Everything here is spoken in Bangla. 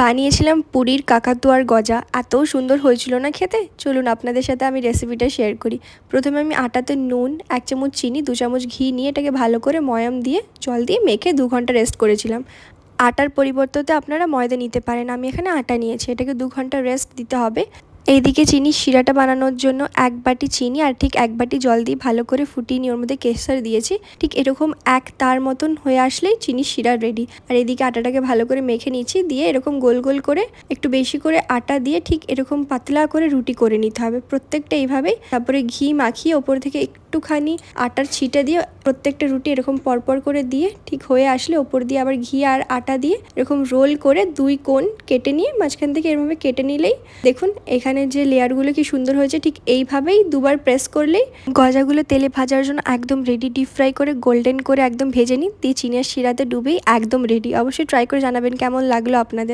বানিয়েছিলাম পুরীর কাকাতুয়ার গজা। এত সুন্দর হয়েছিল না খেতে। চলুন আপনাদের সাথে আমি রেসিপিটা শেয়ার করি। প্রথমে আমি আটাতে নুন, 1 চামচ চিনি, 2 চামচ ঘি নিয়ে এটাকে ভালো করে ময়াম দিয়ে জল দিয়ে মেখে 2 ঘন্টা রেস্ট করেছিলাম। আটার পরিবর্তে আপনারা ময়দা নিতে পারেন। আমি এখানে আটা নিয়েছি। এটাকে 2 ঘন্টা রেস্ট দিতে হবে। এইদিকে চিনির শিরাটা বানানোর জন্য 1 বাটি চিনি আর ঠিক 1 বাটি জল দিয়ে ভালো করে ফুটিয়ে নিয়ে ওর মধ্যে কেশর দিয়েছি। ঠিক এরকম 1 তার মতন হয়ে আসলেই চিনির শিরা রেডি। আর এদিকে আটাটাকে ভালো করে মেখে নিচ্ছি, দিয়ে এরকম গোল গোল করে একটু বেশি করে আটা দিয়ে ঠিক এরকম পাতলা করে রুটি করে নিতে হবে প্রত্যেকটা এইভাবেই। তারপরে ঘি মাখিয়ে ওপর থেকে একটুখানি আটার ছিটা দিয়ে প্রত্যেকটা রুটি এরকম পরপর করে দিয়ে ঠিক হয়ে আসলে ওপর দিয়ে আবার ঘি আর আটা দিয়ে এরকম রোল করে 2 কোণ কেটে নিয়ে মাঝখান থেকে এরভাবে কেটে নিলেই দেখুন এখানে যে লেয়ারগুলো কি সুন্দর হয়েছে। ঠিক এইভাবেই দুবার প্রেস করলেই গজাগুলো তেলে ভাজার জন্য একদম রেডি। ডিপ ফ্রাই করে গোল্ডেন করে একদম ভেজে নিন, দিয়ে চিনির শিরাতে ডুবেই একদম রেডি। অবশ্যই ট্রাই করে জানাবেন কেমন লাগলো আপনাদের।